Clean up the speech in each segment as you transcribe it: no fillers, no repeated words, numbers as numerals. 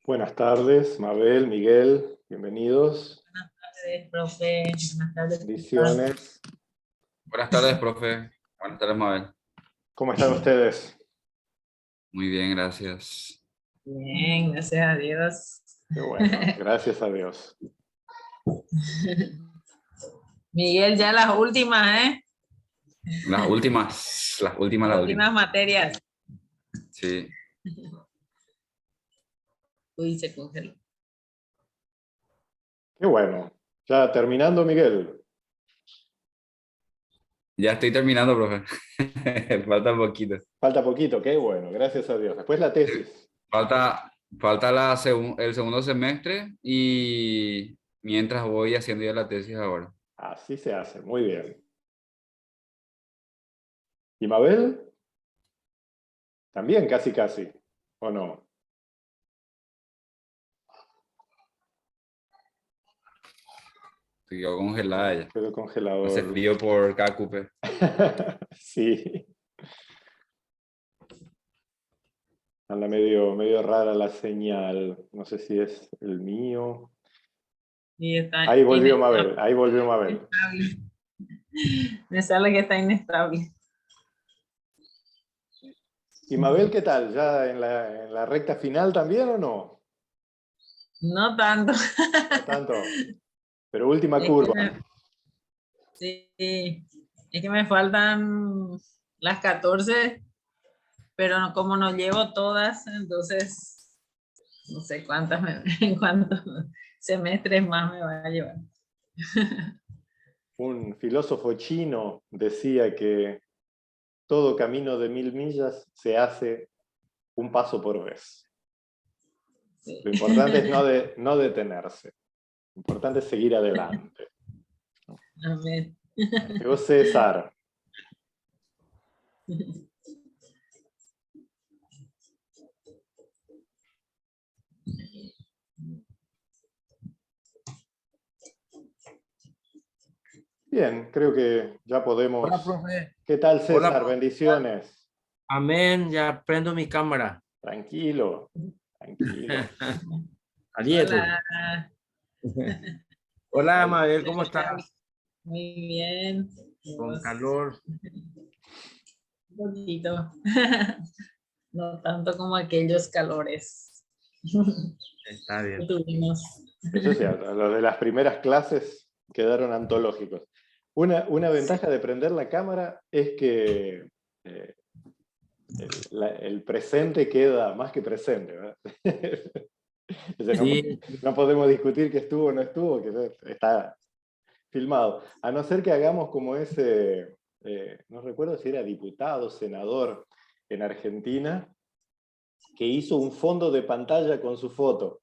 Buenas tardes, Mabel, Miguel, bienvenidos. Buenas tardes, profe. Buenas tardes. Bendiciones. Buenas tardes, profe. Buenas tardes, Mabel. ¿Cómo están ustedes? Muy bien, gracias. Bien, gracias a Dios. Qué bueno, gracias a Dios. Miguel, ya las últimas, ¿eh? Las últimas. Las últimas materias. Sí. Uy, se congeló. Qué bueno. Ya terminando, Miguel. Ya estoy terminando, profe. Falta un poquito. Falta poquito, qué bueno, gracias a Dios. Después la tesis. Falta el segundo semestre y mientras voy haciendo ya la tesis ahora. Así se hace, muy bien. ¿Y Mabel? También, casi, casi. ¿O no? Quedó congelada ya. Quedó Hace congelador. frío por KQP. Sí. Anda medio rara la señal. No sé si es el mío. Y está Ahí volvió inestable. Mabel, ahí volvió Mabel. Me sale que está inestable. ¿Y Mabel qué tal? ¿Ya en la recta final también o no? No tanto. No tanto. Pero última Es que curva. sí, es que me faltan las 14, pero como no llevo todas, entonces no sé cuántas, en cuántos semestres más me va a llevar. Un filósofo chino decía que todo camino de 1000 millas se hace un paso por vez. Sí. Lo importante es no detenerse. Lo importante es seguir adelante. Amén. Yo, César. Bien, creo que ya podemos. Hola, profe. ¿Qué tal, Hola, César? profe. Bendiciones. Amén, ya prendo mi cámara. Tranquilo, tranquilo. Alieto. Hola. Hola, Mabel, ¿cómo estás? Muy bien. Con calor. Un poquito. No tanto como aquellos calores Está que bien. tuvimos. Eso es cierto, los de las primeras clases quedaron antológicos. Una ventaja de prender la cámara es que el presente queda más que presente, ¿verdad? O sea, Sí, no podemos discutir que estuvo o no estuvo, que está filmado. A no ser que hagamos como ese, no recuerdo si era diputado, senador en Argentina, que hizo un fondo de pantalla con su foto.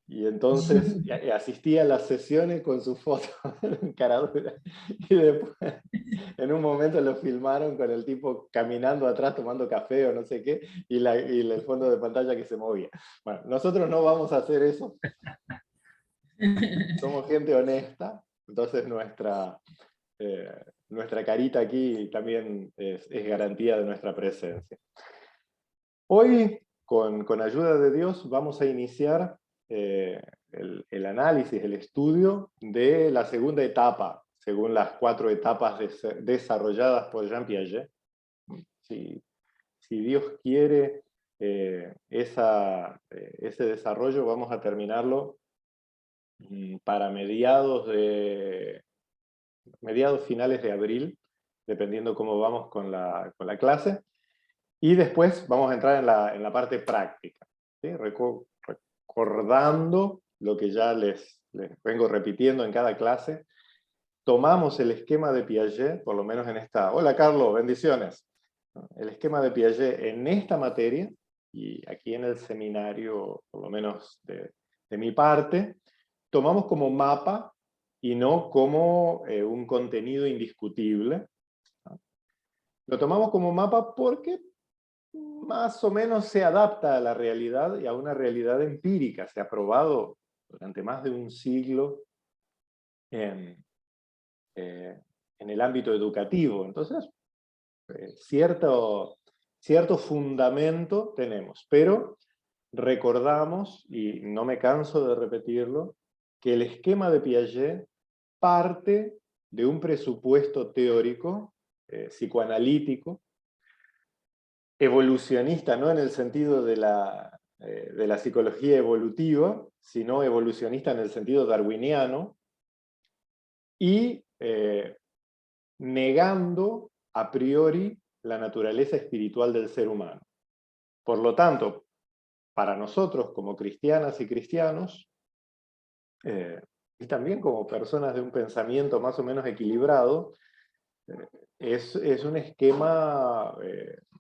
Y entonces asistía a las sesiones con su foto en caradura. Y después, en un momento lo filmaron con el tipo caminando atrás tomando café o no sé qué, y el fondo de pantalla que se movía. Bueno, nosotros no vamos a hacer eso. Somos gente honesta, entonces nuestra carita aquí también es garantía de nuestra presencia. Hoy, con ayuda de Dios, vamos a iniciar el análisis, el estudio de la segunda etapa, según las 4 etapas desarrolladas por Jean Piaget. Si Dios quiere ese desarrollo, vamos a terminarlo para mediados finales de abril, dependiendo cómo vamos con la clase. Y después vamos a entrar en la parte práctica, ¿sí? Recordando lo que ya les vengo repitiendo en cada clase. Tomamos el esquema de Piaget, por lo menos en esta. Hola, Carlos, bendiciones. El esquema de Piaget en esta materia, y aquí en el seminario, por lo menos de mi parte, tomamos como mapa y no como un contenido indiscutible. Lo tomamos como mapa porque más o menos se adapta a la realidad y a una realidad empírica. Se ha probado durante más de un siglo en el ámbito educativo. Entonces, cierto fundamento tenemos, pero recordamos, y no me canso de repetirlo, que el esquema de Piaget parte de un presupuesto teórico, psicoanalítico, evolucionista, no en el sentido de la psicología evolutiva, sino evolucionista en el sentido darwiniano, y negando a priori la naturaleza espiritual del ser humano. Por lo tanto, para nosotros como cristianas y cristianos, y también como personas de un pensamiento más o menos equilibrado, es un esquema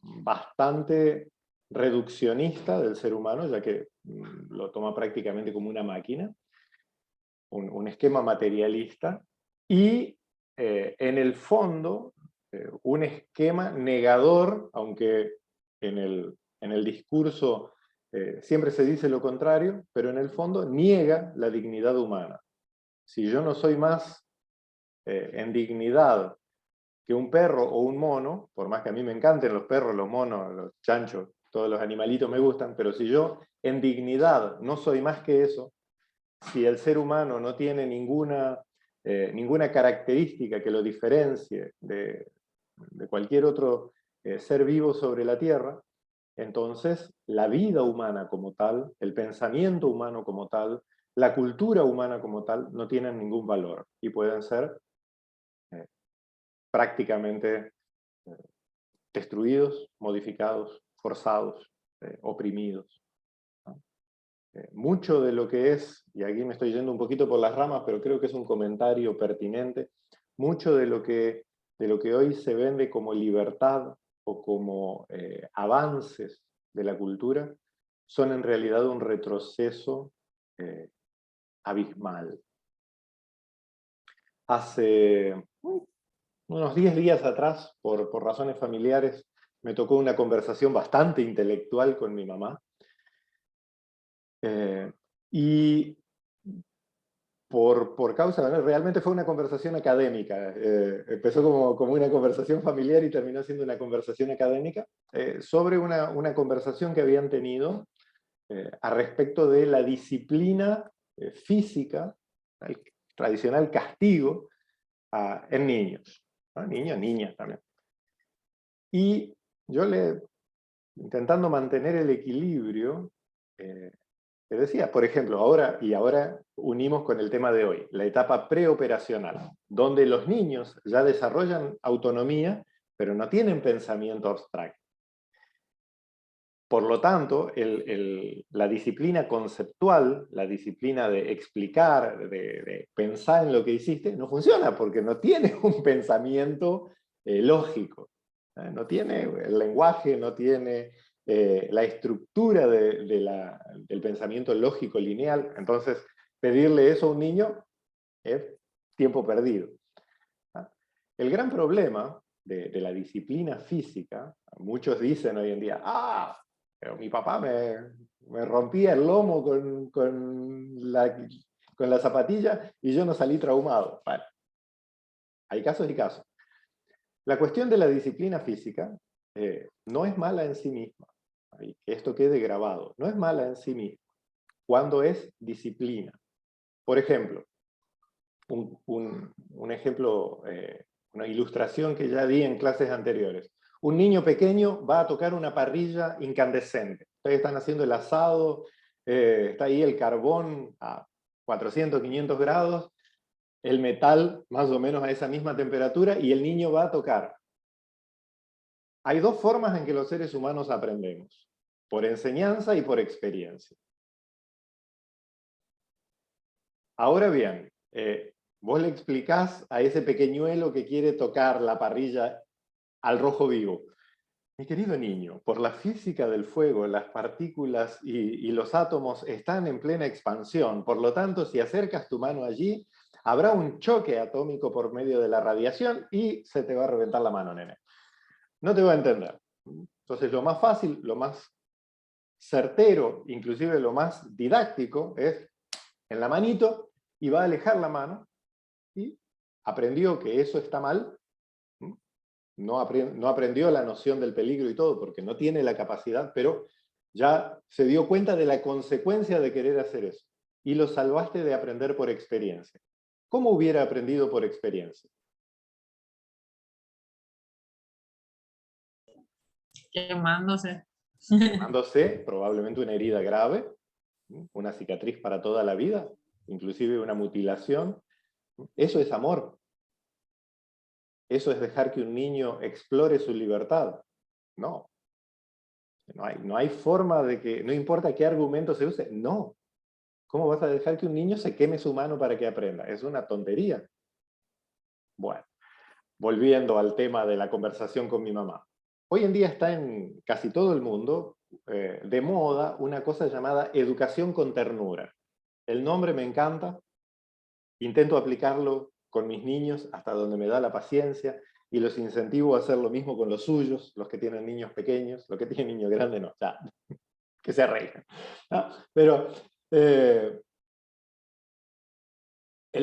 bastante reduccionista del ser humano, ya que lo toma prácticamente como una máquina, un esquema materialista, y en el fondo un esquema negador, aunque en el discurso siempre se dice lo contrario, pero en el fondo niega la dignidad humana. Si yo no soy más en dignidad que un perro o un mono, por más que a mí me encanten los perros, los monos, los chanchos, todos los animalitos me gustan, pero si yo en dignidad no soy más que eso, si el ser humano no tiene ninguna característica que lo diferencie de cualquier otro ser vivo sobre la Tierra, entonces la vida humana como tal, el pensamiento humano como tal, la cultura humana como tal, no tienen ningún valor y pueden ser prácticamente destruidos, modificados, forzados, oprimidos. Mucho de lo que es, y aquí me estoy yendo un poquito por las ramas, pero creo que es un comentario pertinente, mucho de lo que hoy se vende como libertad o como avances de la cultura, son en realidad un retroceso abismal. Hace unos 10 días atrás, por razones familiares, me tocó una conversación bastante intelectual con mi mamá. Y por causa, realmente fue una conversación académica. Empezó como una conversación familiar y terminó siendo una conversación académica sobre una conversación que habían tenido a respecto de la disciplina física, el tradicional castigo en niños, ¿no? Niños, niñas también. Y yo intentando mantener el equilibrio, te decía, por ejemplo, ahora unimos con el tema de hoy, la etapa preoperacional, donde los niños ya desarrollan autonomía, pero no tienen pensamiento abstracto. Por lo tanto, la disciplina conceptual, la disciplina de explicar, de pensar en lo que hiciste, no funciona porque no tiene un pensamiento lógico. No tiene el lenguaje, no tiene la estructura del pensamiento lógico lineal. Entonces, pedirle eso a un niño es tiempo perdido. El gran problema de la disciplina física, muchos dicen hoy en día, pero mi papá me rompía el lomo con la zapatilla y yo no salí traumado. Bueno, hay casos y casos. La cuestión de la disciplina física no es mala en sí misma. Que esto quede grabado. No es mala en sí misma. Cuando es disciplina. Por ejemplo, un ejemplo, una ilustración que ya di en clases anteriores. Un niño pequeño va a tocar una parrilla incandescente. Ustedes están haciendo el asado, está ahí el carbón a 400, 500 grados, el metal más o menos a esa misma temperatura y el niño va a tocar. Hay dos formas en que los seres humanos aprendemos, por enseñanza y por experiencia. Ahora bien, vos le explicás a ese pequeñuelo que quiere tocar la parrilla al rojo vivo. Mi querido niño, por la física del fuego, las partículas y los átomos están en plena expansión. Por lo tanto, si acercas tu mano allí, habrá un choque atómico por medio de la radiación y se te va a reventar la mano, nene. No te va a entender. Entonces, lo más fácil, lo más certero, inclusive lo más didáctico, es en la manito y va a alejar la mano y aprendió que eso está mal. No aprendió la noción del peligro y todo, porque no tiene la capacidad, pero Ya se dio cuenta de la consecuencia de querer hacer eso. Y lo salvaste de aprender por experiencia. ¿Cómo hubiera aprendido por experiencia? Quemándose. Quemándose, probablemente una herida grave, una cicatriz para toda la vida, inclusive una mutilación. Eso es amor. Eso es dejar que un niño explore su libertad. No. No hay forma de que, no importa qué argumento se use, no. ¿Cómo vas a dejar que un niño se queme su mano para que aprenda? Es una tontería. Bueno, volviendo al tema de la conversación con mi mamá. Hoy en día está en casi todo el mundo de moda una cosa llamada educación con ternura. El nombre me encanta, intento aplicarlo con mis niños hasta donde me da la paciencia y los incentivo a hacer lo mismo con los suyos, los que tienen niños pequeños, los que tienen niños grandes no, ya, que se arreglen. ¿No? Pero el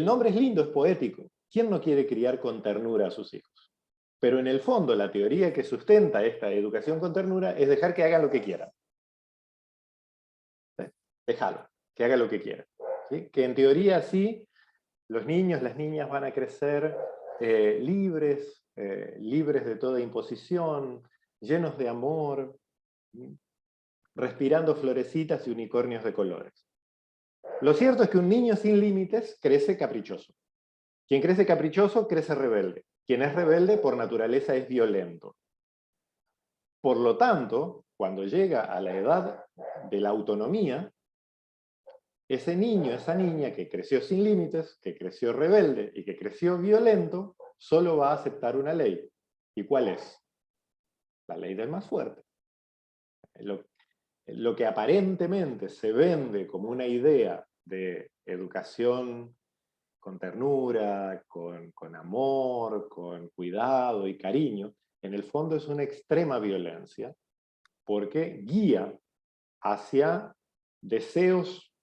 nombre es lindo, es poético. ¿Quién no quiere criar con ternura a sus hijos? Pero en el fondo, la teoría que sustenta esta educación con ternura es dejar que hagan lo que quieran. ¿Sí? Déjalo, que haga lo que quiera. ¿Sí? Que en teoría sí, los niños, las niñas van a crecer libres, libres de toda imposición, llenos de amor, respirando florecitas y unicornios de colores. Lo cierto es que un niño sin límites crece caprichoso. Quien crece caprichoso crece rebelde. Quien es rebelde por naturaleza es violento. Por lo tanto, cuando llega a la edad de la autonomía, ese niño, esa niña que creció sin límites, que creció rebelde y que creció violento, solo va a aceptar una ley. ¿Y cuál es? La ley del más fuerte. Lo que aparentemente se vende como una idea de educación con ternura, con amor, con cuidado y cariño, en el fondo es una extrema violencia, porque guía hacia deseos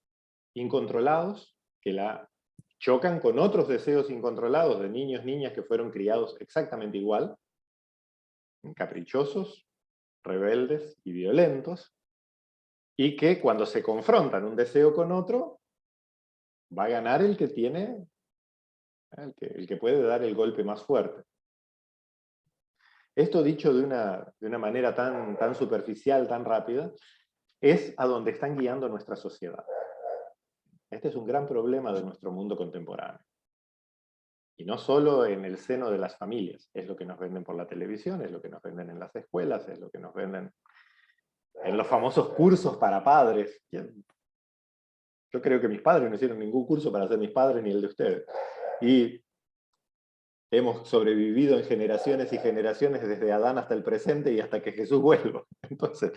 incontrolados que la chocan con otros deseos incontrolados de niños, niñas que fueron criados exactamente igual, caprichosos, rebeldes y violentos, y que cuando se confrontan un deseo con otro, va a ganar el que tiene, el que puede dar el golpe más fuerte. Esto dicho de una manera tan superficial, tan rápida, es a donde están guiando nuestra sociedad. Este es un gran problema de nuestro mundo contemporáneo. Y no solo en el seno de las familias, es lo que nos venden por la televisión, es lo que nos venden en las escuelas, es lo que nos venden en los famosos cursos para padres. Yo creo que mis padres no hicieron ningún curso para ser mis padres ni el de ustedes. Y hemos sobrevivido en generaciones y generaciones desde Adán hasta el presente y hasta que Jesús vuelva. Entonces,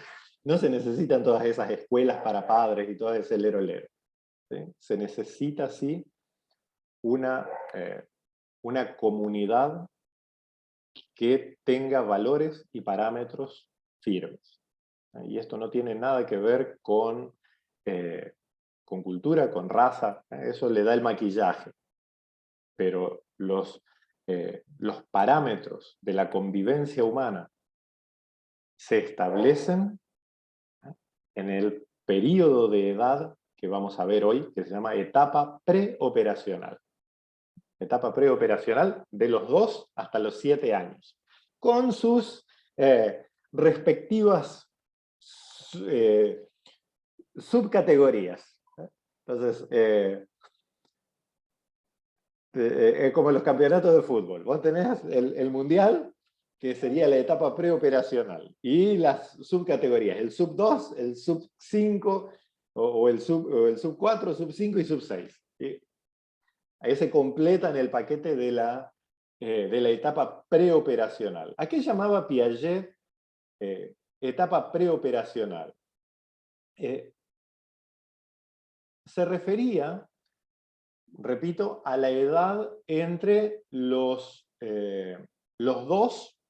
no se necesitan todas esas escuelas para padres y todo ese lero-lero. ¿Sí? Se necesita, sí, una comunidad que tenga valores y parámetros firmes. Y esto no tiene nada que ver con cultura, con raza, eso le da el maquillaje. Pero los parámetros de la convivencia humana se establecen en el periodo de edad que vamos a ver hoy, que se llama etapa preoperacional. Etapa preoperacional de los 2 hasta los 7 años, con sus respectivas subcategorías. Entonces, como los campeonatos de fútbol. Vos tenés el mundial, que sería la etapa preoperacional, y las subcategorías, el sub 2, el sub 5, o el sub 4, sub 5 y sub 6. ¿Sí? Ahí se completan el paquete de la etapa preoperacional. ¿A qué llamaba Piaget etapa preoperacional? Se refería, repito, a la edad entre los 2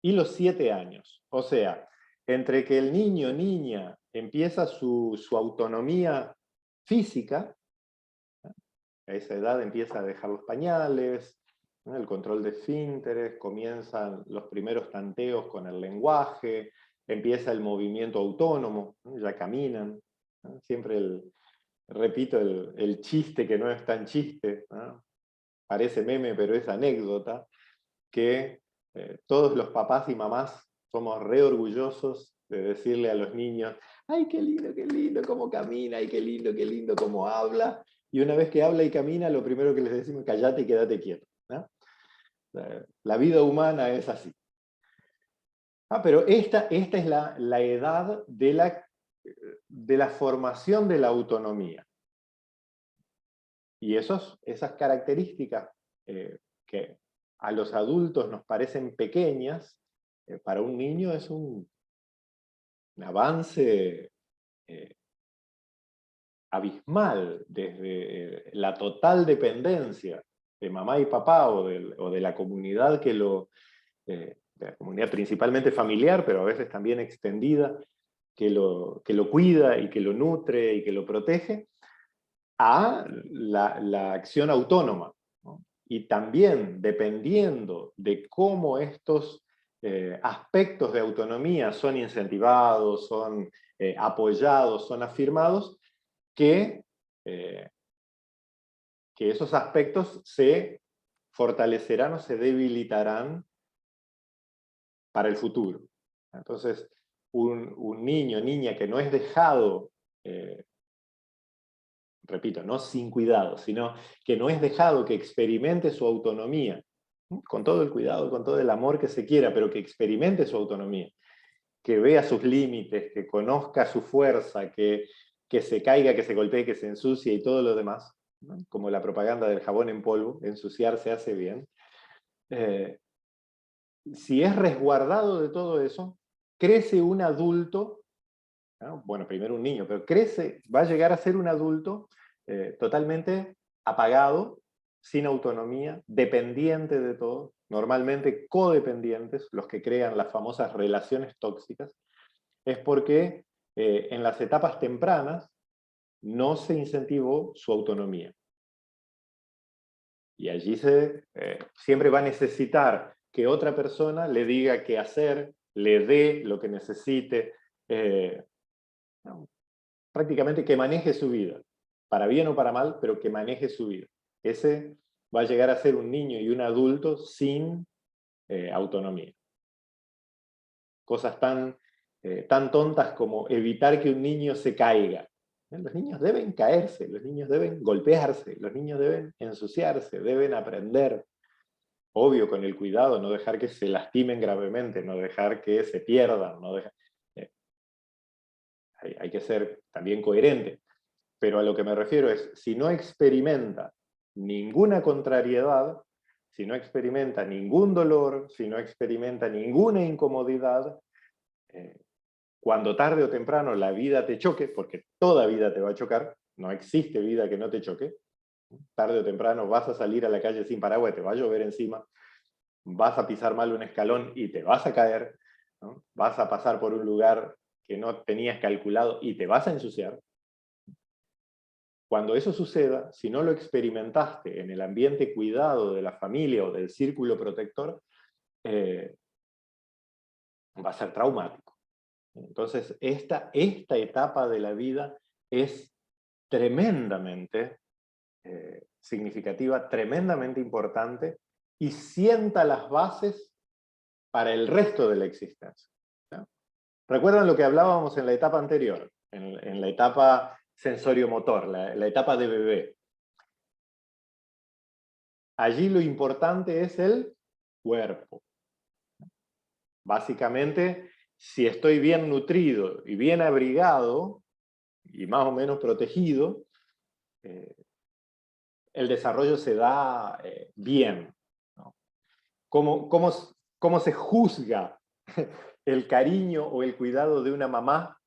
y los 7 años. O sea, entre que el niño o niña empieza su autonomía física, a esa edad empieza a dejar los pañales, ¿no? El control de esfínteres, comienzan los primeros tanteos con el lenguaje, empieza el movimiento autónomo, ¿no? Ya caminan, ¿no? Siempre repito el chiste que no es tan chiste, ¿no? Parece meme, pero es anécdota, que todos los papás y mamás somos re orgullosos de decirle a los niños, ¡ay, qué lindo cómo camina! ¡Ay, qué lindo cómo habla! Y una vez que habla y camina, lo primero que les decimos es, callate y quédate quieto, ¿no? La vida humana es así. Pero esta es la edad de la formación de la autonomía. Y esas características que a los adultos nos parecen pequeñas, para un niño es un avance abismal, desde la total dependencia de mamá y papá o de la comunidad de la comunidad principalmente familiar, pero a veces también extendida, que lo cuida y que lo nutre y que lo protege, a la acción autónoma, ¿no? Y también, dependiendo de cómo estos aspectos de autonomía son incentivados, son apoyados, son afirmados, que esos aspectos se fortalecerán o se debilitarán para el futuro. Entonces, un niño, niña que no es dejado, repito, no sin cuidado, sino que no es dejado que experimente su autonomía, con todo el cuidado, con todo el amor que se quiera, pero que experimente su autonomía, que vea sus límites, que conozca su fuerza, que se caiga, que se golpee, que se ensucie y todo lo demás, ¿no? Como la propaganda del jabón en polvo, ensuciarse hace bien. Si es resguardado de todo eso, crece un adulto, ¿no? Bueno, primero un niño, pero va a llegar a ser un adulto totalmente apagado, sin autonomía, dependiente de todo, normalmente codependientes, los que crean las famosas relaciones tóxicas, es porque en las etapas tempranas no se incentivó su autonomía. Y allí siempre va a necesitar que otra persona le diga qué hacer, le dé lo que necesite, prácticamente que maneje su vida, para bien o para mal, pero que maneje su vida. Ese va a llegar a ser un niño y un adulto sin autonomía. Cosas tan tontas como evitar que un niño se caiga. Los niños deben caerse, los niños deben golpearse, los niños deben ensuciarse, deben aprender. Obvio, con el cuidado, no dejar que se lastimen gravemente, no dejar que se pierdan, hay que ser también coherente. Pero a lo que me refiero es, si no experimenta ninguna contrariedad, si no experimenta ningún dolor, si no experimenta ninguna incomodidad, cuando tarde o temprano la vida te choque, porque toda vida te va a chocar, no existe vida que no te choque, tarde o temprano vas a salir a la calle sin paraguas y te va a llover encima, vas a pisar mal un escalón y te vas a caer, ¿no? Vas a pasar por un lugar que no tenías calculado y te vas a ensuciar. Cuando eso suceda, si no lo experimentaste en el ambiente cuidado de la familia o del círculo protector, va a ser traumático. Entonces, esta etapa de la vida es tremendamente significativa, tremendamente importante, y sienta las bases para el resto de la existencia, ¿no? ¿Recuerdan lo que hablábamos en la etapa anterior? En la etapa sensorio-motor, la etapa de bebé. Allí lo importante es el cuerpo. Básicamente, si estoy bien nutrido y bien abrigado, y más o menos protegido, el desarrollo se da bien, ¿no? ¿Cómo se juzga el cariño o el cuidado de una mamá?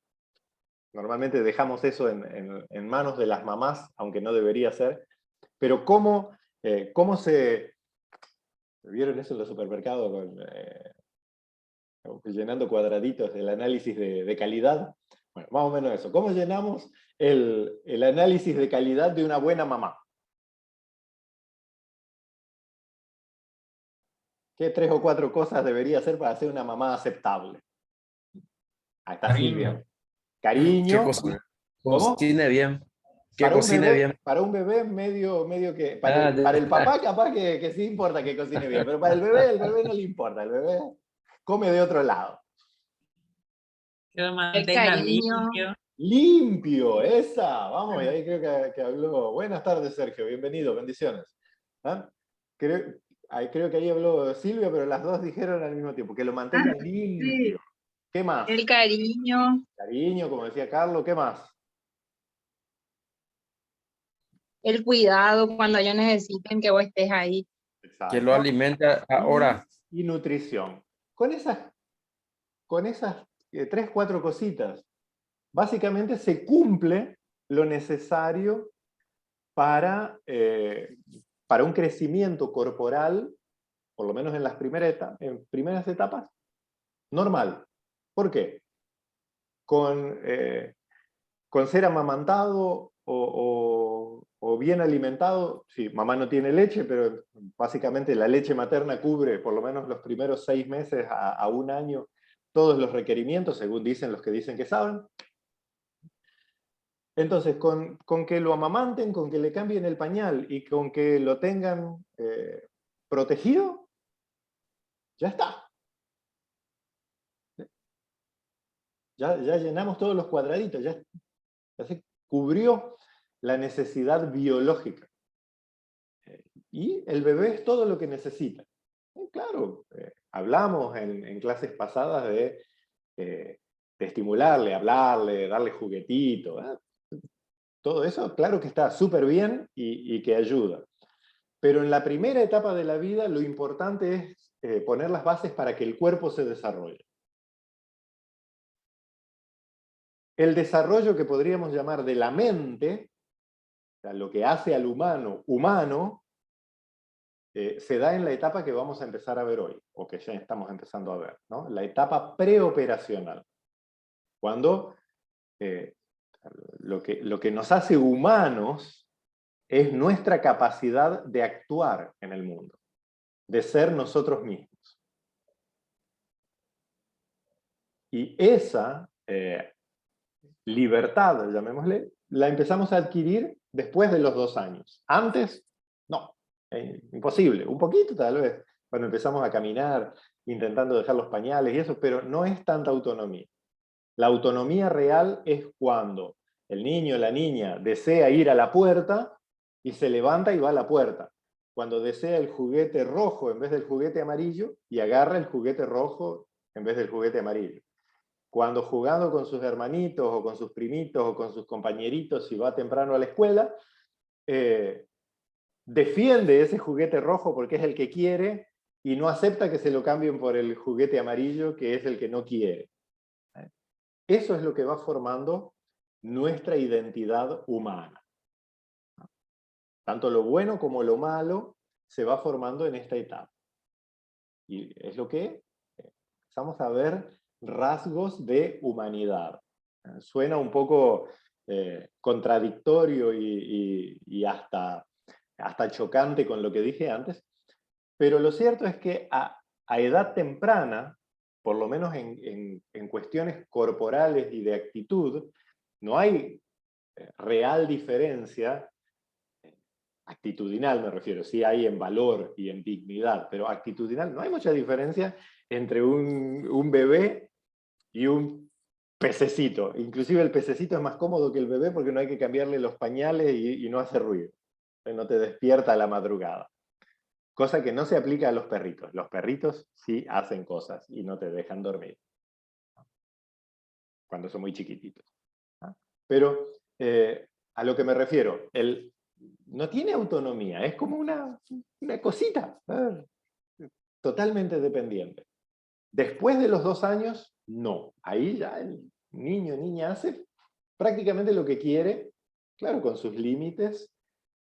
Normalmente dejamos eso en manos de las mamás, aunque no debería ser, pero ¿cómo se... ¿Vieron eso en los supermercados? Llenando cuadraditos del análisis de calidad. Bueno, más o menos eso. ¿Cómo llenamos el análisis de calidad de una buena mamá? ¿Qué 3 o 4 cosas debería hacer para ser una mamá aceptable? Ahí está Cariño. Silvia. Que Cariño. ¿Cómo? cocine bien. Que cocine bien. Para un bebé medio que... Ah, Para el papá capaz que sí importa que cocine bien, pero para el bebé no le importa. El bebé come de otro lado. Que lo El mantenga cariño. limpio. Limpio, esa. Vamos, y ahí creo que habló. Buenas tardes, Sergio. Bienvenido, bendiciones. ¿Ah? Creo que ahí habló Silvia, pero las dos dijeron al mismo tiempo, que lo mantenga limpio. Sí, ¿Qué más? el cariño, Cariño, como decía Carlos, ¿qué más? el cuidado cuando ellos necesiten que vos estés ahí. Que lo alimenta ahora. Y nutrición. Con esas 3, 4 cositas, básicamente se cumple lo necesario para un crecimiento corporal, por lo menos en las primeras etapas, normal. ¿Por qué? Con ser amamantado o bien alimentado, sí, mamá no tiene leche, pero básicamente la leche materna cubre por lo menos los primeros 6 meses a 1 año todos los requerimientos, según dicen los que dicen que saben. Entonces, con que lo amamanten, con que le cambien el pañal y con que lo tengan protegido, ya está. Ya llenamos todos los cuadraditos, ya se cubrió la necesidad biológica. Y el bebé es todo lo que necesita. Claro, hablamos en clases pasadas de estimularle, hablarle, darle juguetitos. Todo eso, claro que está súper bien y que ayuda. Pero en la primera etapa de la vida lo importante es poner las bases para que el cuerpo se desarrolle. El desarrollo que podríamos llamar de la mente, o sea, lo que hace al humano humano, se da en la etapa que vamos a empezar a ver hoy, o que ya estamos empezando a ver, ¿no? La etapa preoperacional. Cuando lo que nos hace humanos es nuestra capacidad de actuar en el mundo, de ser nosotros mismos. Y esa libertad, llamémosle, la empezamos a adquirir después de los 2 años. Antes, no, imposible. Un poquito tal vez, cuando empezamos a caminar, intentando dejar los pañales y eso, pero no es tanta autonomía. La autonomía real es cuando el niño o la niña desea ir a la puerta y se levanta y va a la puerta. Cuando desea el juguete rojo en vez del juguete amarillo y agarra el juguete rojo en vez del juguete amarillo. Cuando jugando con sus hermanitos o con sus primitos o con sus compañeritos, si va temprano a la escuela, defiende ese juguete rojo porque es el que quiere y no acepta que se lo cambien por el juguete amarillo que es el que no quiere. Eso es lo que va formando nuestra identidad humana. Tanto lo bueno como lo malo se va formando en esta etapa. Y es lo que empezamos a ver rasgos de humanidad. Suena un poco contradictorio y hasta chocante con lo que dije antes, pero lo cierto es que a edad temprana, por lo menos en cuestiones corporales y de actitud, no hay real diferencia, actitudinal me refiero, sí hay en valor y en dignidad, pero actitudinal no hay mucha diferencia entre un bebé y un pececito. Inclusive el pececito es más cómodo que el bebé porque no hay que cambiarle los pañales y no hace ruido. No te despierta a la madrugada. Cosa que no se aplica a los perritos. Los perritos sí hacen cosas y no te dejan dormir. Cuando son muy chiquititos. Pero a lo que me refiero, no tiene autonomía, es como una cosita, totalmente dependiente. Después de los 2 años, no. Ahí ya el niño o niña hace prácticamente lo que quiere, claro, con sus límites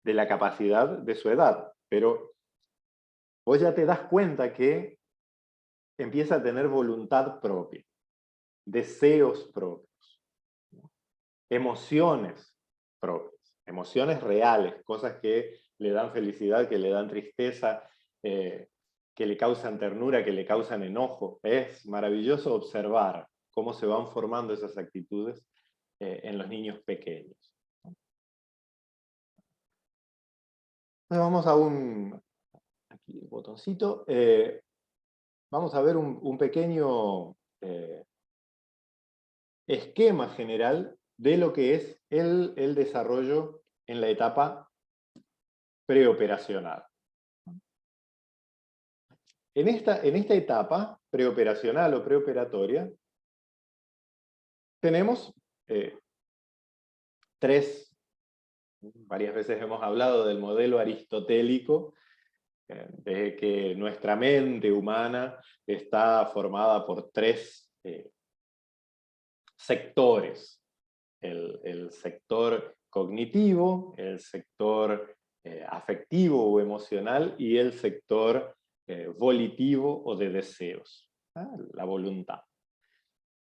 de la capacidad de su edad. Pero vos ya te das cuenta que empieza a tener voluntad propia, deseos propios, emociones propias, emociones reales, cosas que le dan felicidad, que le dan tristeza, que le causan ternura, que le causan enojo. Es maravilloso observar cómo se van formando esas actitudes en los niños pequeños. Entonces vamos a aquí el botoncito, vamos a ver un pequeño esquema general de lo que es el desarrollo en la etapa preoperacional. En esta etapa preoperacional o preoperatoria, tenemos varias veces hemos hablado del modelo aristotélico, de que nuestra mente humana está formada por tres sectores. El sector cognitivo, el sector afectivo o emocional y el sector volitivo o de deseos, la voluntad.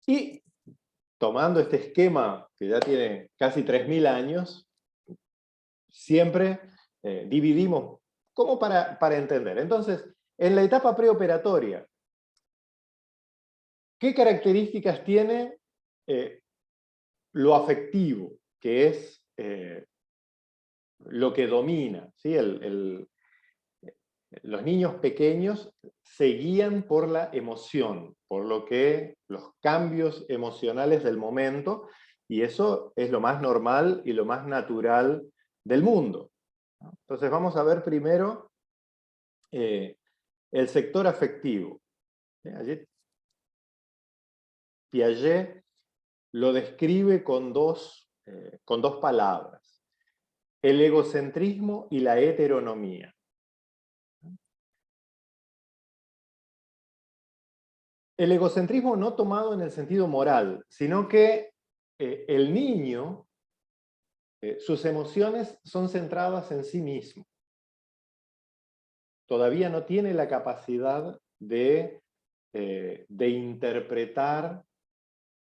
Y tomando este esquema que ya tiene casi 3000 años, siempre dividimos como para entender. Entonces, en la etapa preoperatoria, ¿qué características tiene lo afectivo, que es lo que domina? ¿Sí? Los niños pequeños se guían por la emoción, por los cambios emocionales del momento, y eso es lo más normal y lo más natural del mundo. Entonces vamos a ver primero el sector afectivo. Allí Piaget lo describe con dos palabras: el egocentrismo y la heteronomía. El egocentrismo no tomado en el sentido moral, sino que el niño, sus emociones son centradas en sí mismo. Todavía no tiene la capacidad de interpretar,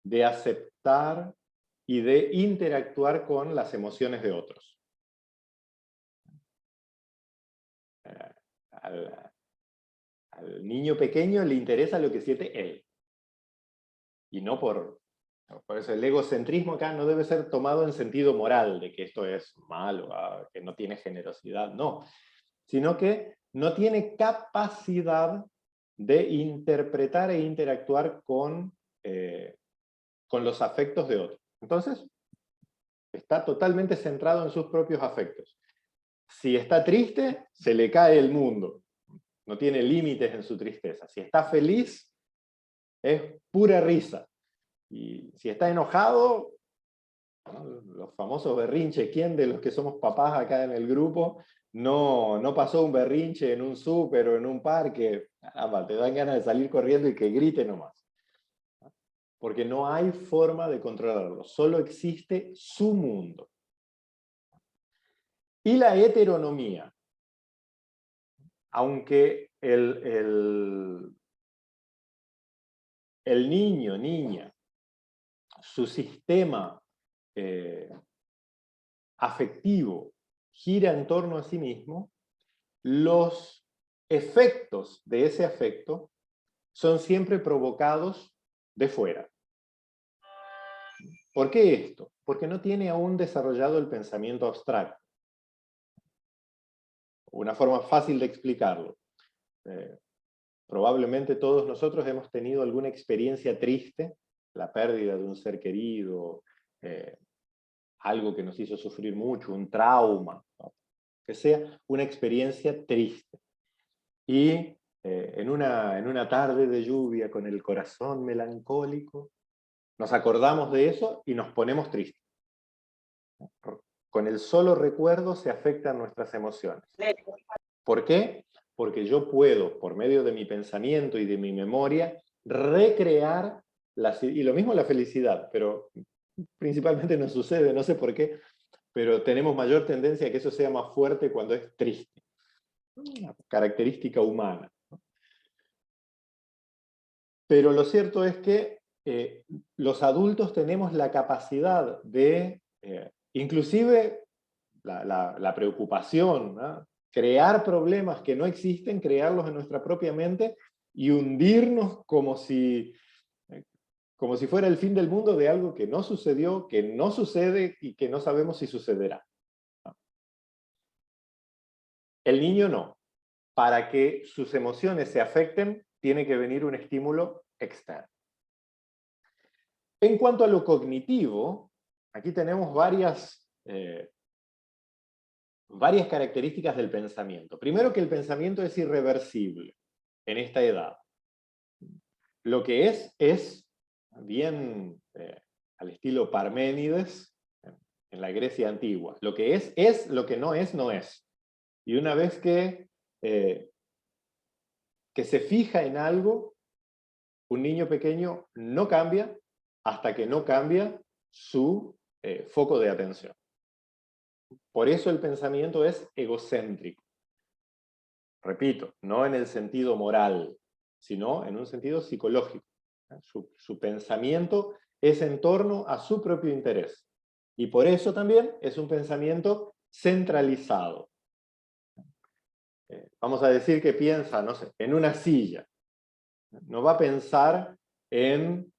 de aceptar y de interactuar con las emociones de otros. Al niño pequeño le interesa lo que siente él. Y no por eso el egocentrismo acá no debe ser tomado en sentido moral, de que esto es malo, que no tiene generosidad, no. Sino que no tiene capacidad de interpretar e interactuar con los afectos de otros. Entonces, está totalmente centrado en sus propios afectos. Si está triste, se le cae el mundo. No tiene límites en su tristeza. Si está feliz, es pura risa. Y si está enojado, los famosos berrinches, ¿quién de los que somos papás acá en el grupo no pasó un berrinche en un súper o en un parque? Caramba, te dan ganas de salir corriendo y que grite nomás. Porque no hay forma de controlarlo, solo existe su mundo. Y la heteronomía. Aunque el niño, niña, su sistema afectivo gira en torno a sí mismo, los efectos de ese afecto son siempre provocados de fuera. ¿Por qué esto? Porque no tiene aún desarrollado el pensamiento abstracto. Una forma fácil de explicarlo. Probablemente todos nosotros hemos tenido alguna experiencia triste, la pérdida de un ser querido, algo que nos hizo sufrir mucho, un trauma, ¿no? Que sea una experiencia triste. Y en una tarde de lluvia, con el corazón melancólico, nos acordamos de eso y nos ponemos tristes. Con el solo recuerdo se afectan nuestras emociones. ¿Por qué? Porque yo puedo, por medio de mi pensamiento y de mi memoria, recrear, y lo mismo la felicidad, pero principalmente nos sucede, no sé por qué, pero tenemos mayor tendencia a que eso sea más fuerte cuando es triste. Una característica humana. Pero lo cierto es que los adultos tenemos la capacidad de, inclusive la preocupación, ¿no? Crear problemas que no existen, crearlos en nuestra propia mente y hundirnos como si como si fuera el fin del mundo de algo que no sucedió, que no sucede y que no sabemos si sucederá. El niño no. Para que sus emociones se afecten, tiene que venir un estímulo externo. En cuanto a lo cognitivo, aquí tenemos varias características del pensamiento. Primero, que el pensamiento es irreversible en esta edad. Lo que es bien al estilo Parménides en la Grecia antigua. Lo que es, lo que no es, no es. Y una vez que se fija en algo, un niño pequeño no cambia hasta que no cambia su foco de atención. Por eso el pensamiento es egocéntrico. Repito, no en el sentido moral, sino en un sentido psicológico. Su pensamiento es en torno a su propio interés. Y por eso también es un pensamiento centralizado. Vamos a decir que piensa, no sé, en una silla. No va a pensar en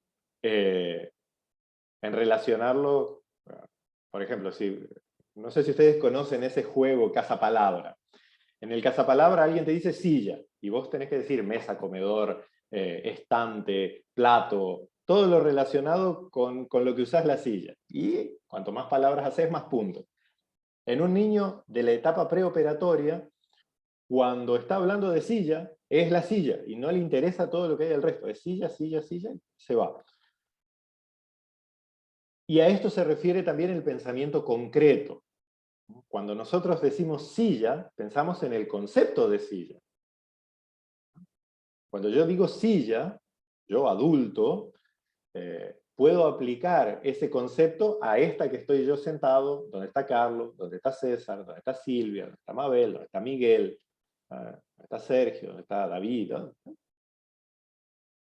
relacionarlo, por ejemplo, no sé si ustedes conocen ese juego Cazapalabra. En el Cazapalabra alguien te dice silla, y vos tenés que decir mesa, comedor, estante, plato, todo lo relacionado con lo que usás la silla. Y cuanto más palabras haces, más puntos. En un niño de la etapa preoperatoria, cuando está hablando de silla, es la silla, y no le interesa todo lo que hay del resto. Es silla, silla, silla, y se va. Y a esto se refiere también el pensamiento concreto. Cuando nosotros decimos silla, pensamos en el concepto de silla. Cuando yo digo silla, yo adulto, puedo aplicar ese concepto a esta que estoy yo sentado, donde está Carlos, donde está César, donde está Silvia, donde está Mabel, donde está Miguel, donde está Sergio, donde está David, ¿no?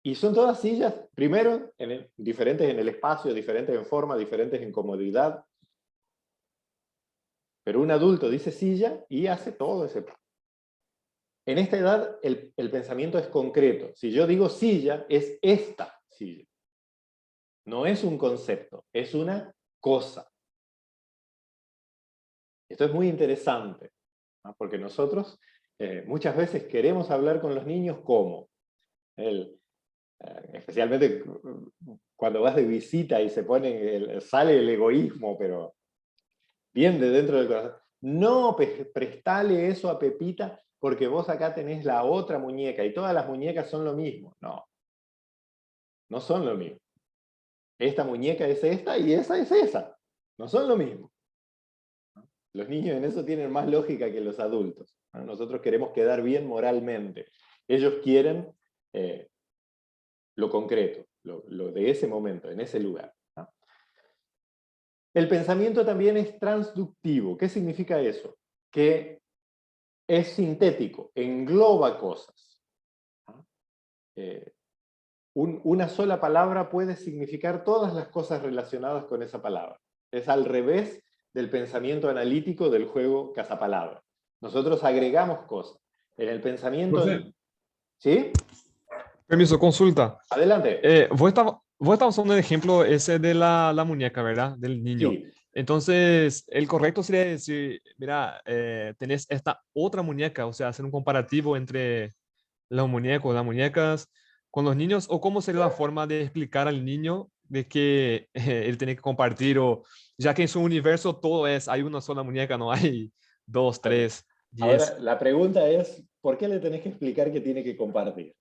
Y son todas sillas, primero, diferentes en el espacio, diferentes en forma, diferentes en comodidad. Pero un adulto dice silla y hace todo ese... En esta edad el pensamiento es concreto. Si yo digo silla, es esta silla. No es un concepto, es una cosa. Esto es muy interesante, ¿no? Porque nosotros muchas veces queremos hablar con los niños como especialmente cuando vas de visita y sale el egoísmo, pero bien de dentro del corazón. No, prestale eso a Pepita porque vos acá tenés la otra muñeca y todas las muñecas son lo mismo. No, no son lo mismo. Esta muñeca es esta y esa es esa. No son lo mismo. Los niños en eso tienen más lógica que los adultos. Nosotros queremos quedar bien moralmente. Ellos quieren lo concreto, lo de ese momento, en ese lugar. El pensamiento también es transductivo. ¿Qué significa eso? Que es sintético, engloba cosas. Una sola palabra puede significar todas las cosas relacionadas con esa palabra. Es al revés del pensamiento analítico del juego Cazapalabra. Nosotros agregamos cosas. En el pensamiento... Profe, ¿Sí? permiso, consulta. Adelante. Vos estabas usando el ejemplo ese de la muñeca, ¿verdad? Del niño. Sí. Entonces, el correcto sería decir, mira, tenés esta otra muñeca, o sea, hacer un comparativo entre los muñecos, las muñecas, con los niños, o cómo sería la forma de explicar al niño de que él tiene que compartir, o ya que en su universo todo es, hay una sola muñeca, no hay 2, 3, 10. Ahora, la pregunta es, ¿por qué le tenés que explicar que tiene que compartir?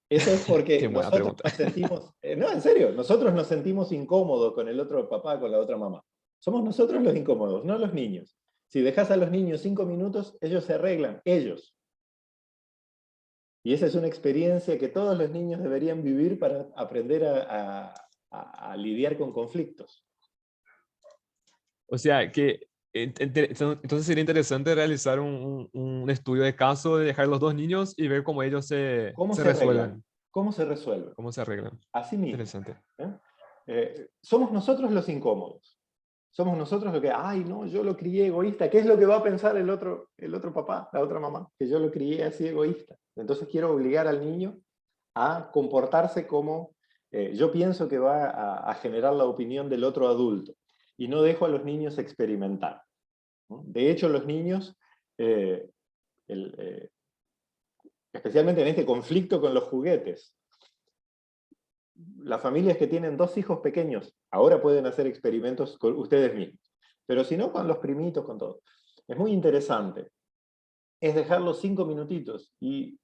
Eso es porque Qué buena nosotros pregunta. nos sentimos, no, en serio, nosotros nos sentimos incómodos con el otro papá, con la otra mamá. Somos nosotros los incómodos, no los niños. Si dejas a los niños 5 minutos, ellos se arreglan, ellos. Y esa es una experiencia que todos los niños deberían vivir para aprender a lidiar con conflictos. O sea, que entonces sería interesante realizar un estudio de caso de dejar los dos niños y ver cómo ellos se resuelven. Arreglan? ¿Cómo se resuelven? Cómo se arreglan. Así mismo. Interesante. Somos nosotros los incómodos. Somos nosotros los que, ay, no, yo lo crié egoísta. ¿Qué es lo que va a pensar el otro papá, la otra mamá? Que yo lo crié así egoísta. Entonces quiero obligar al niño a comportarse como yo pienso que va a generar la opinión del otro adulto, y no dejo a los niños experimentar, ¿no? De hecho, los niños, especialmente en este conflicto con los juguetes, las familias que tienen 2 hijos pequeños, ahora pueden hacer experimentos con ustedes mismos, pero si no, con los primitos, con todo. Es muy interesante. Es dejarlos 5 minutitos, y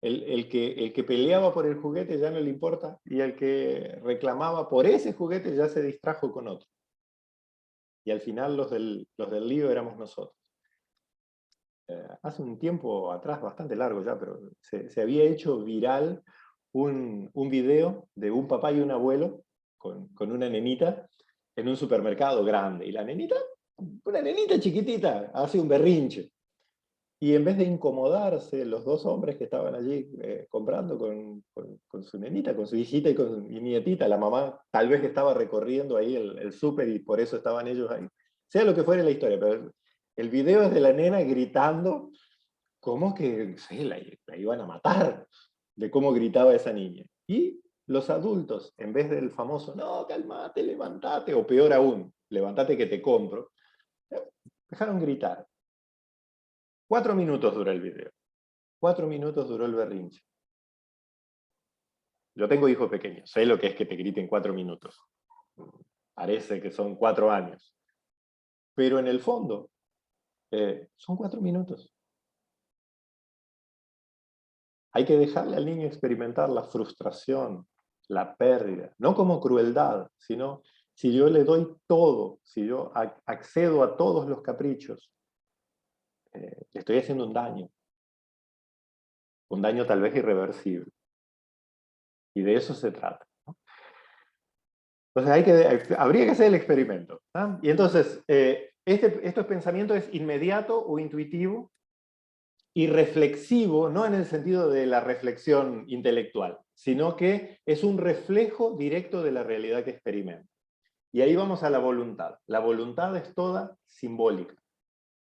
el que peleaba por el juguete ya no le importa, y el que reclamaba por ese juguete ya se distrajo con otro. Y al final los del lío éramos nosotros. Hace un tiempo atrás, bastante largo ya, pero se había hecho viral un video de un papá y un abuelo con una nenita en un supermercado grande. Y la nenita, una nenita chiquitita, hace un berrinche. Y en vez de incomodarse los 2 hombres que estaban allí comprando con su nenita, con su hijita y con mi nietita, la mamá tal vez estaba recorriendo ahí el súper y por eso estaban ellos ahí. Sea lo que fuera la historia, pero el video es de la nena gritando como que sí, la iban a matar, de cómo gritaba esa niña. Y los adultos, en vez del famoso, no, calmate, levantate, o peor aún, levantate que te compro, dejaron gritar. 4 minutos duró el video. 4 minutos duró el berrinche. Yo tengo hijos pequeños, sé lo que es que te griten 4 minutos. Parece que son 4 años. Pero en el fondo, son 4 minutos. Hay que dejarle al niño experimentar la frustración, la pérdida, no como crueldad, sino si yo le doy todo, si yo accedo a todos los caprichos, le estoy haciendo un daño tal vez irreversible. Y de eso se trata, ¿no? Entonces habría que hacer el experimento, ¿no? Y entonces, ¿este pensamiento es inmediato o intuitivo? Y reflexivo, no en el sentido de la reflexión intelectual, sino que es un reflejo directo de la realidad que experimenta. Y ahí vamos a la voluntad. La voluntad es toda simbólica.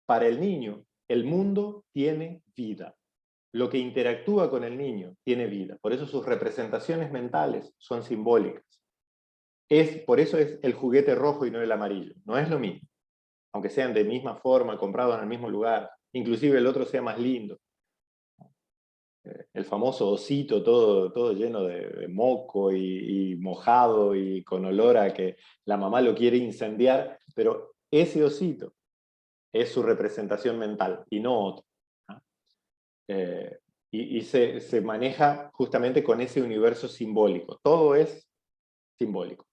Para el niño, el mundo tiene vida. Lo que interactúa con el niño tiene vida. Por eso sus representaciones mentales son simbólicas. Por eso es el juguete rojo y no el amarillo. No es lo mismo. Aunque sean de misma forma, comprados en el mismo lugar, inclusive el otro sea más lindo. El famoso osito todo lleno de moco y mojado y con olor a que la mamá lo quiere incendiar, pero ese osito es su representación mental y no otro. Y se maneja justamente con ese universo simbólico. Todo es simbólico.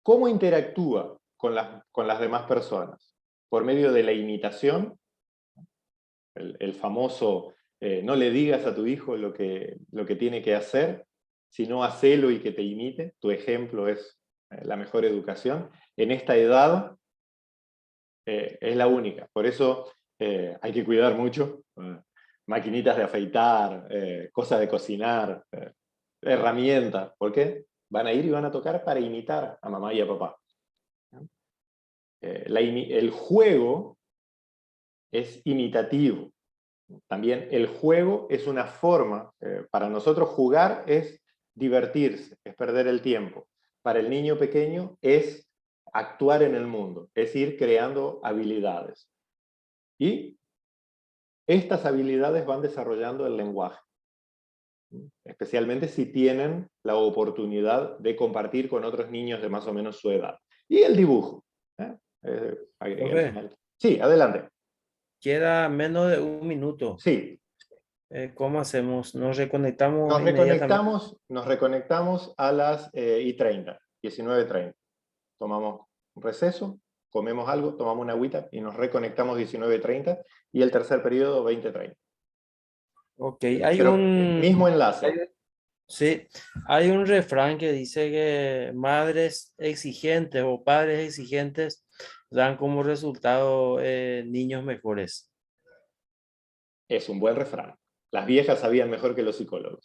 ¿Cómo interactúa con las demás personas? Por medio de la imitación, el famoso no le digas a tu hijo lo que tiene que hacer, sino hacelo y que te imite. Tu ejemplo es la mejor educación. En esta edad es la única. Por eso hay que cuidar mucho. Maquinitas de afeitar, cosas de cocinar, herramientas. ¿Por qué? Van a ir y van a tocar para imitar a mamá y a papá. El juego es imitativo. También el juego es una forma, para nosotros jugar es divertirse, es perder el tiempo. Para el niño pequeño es actuar en el mundo, es ir creando habilidades. Y estas habilidades van desarrollando el lenguaje, especialmente si tienen la oportunidad de compartir con otros niños de más o menos su edad. Y el dibujo. Sí, adelante. Queda menos de 1 minuto. Sí. ¿Cómo hacemos? ¿Nos reconectamos inmediatamente? Nos reconectamos a las y 30, 19:30. Tomamos un receso, comemos algo, tomamos una agüita y nos reconectamos 19:30 y el tercer periodo 20:30. Ok, mismo enlace. Sí, hay un refrán que dice que madres exigentes o padres exigentes dan como resultado niños mejores. Es un buen refrán. Las viejas sabían mejor que los psicólogos.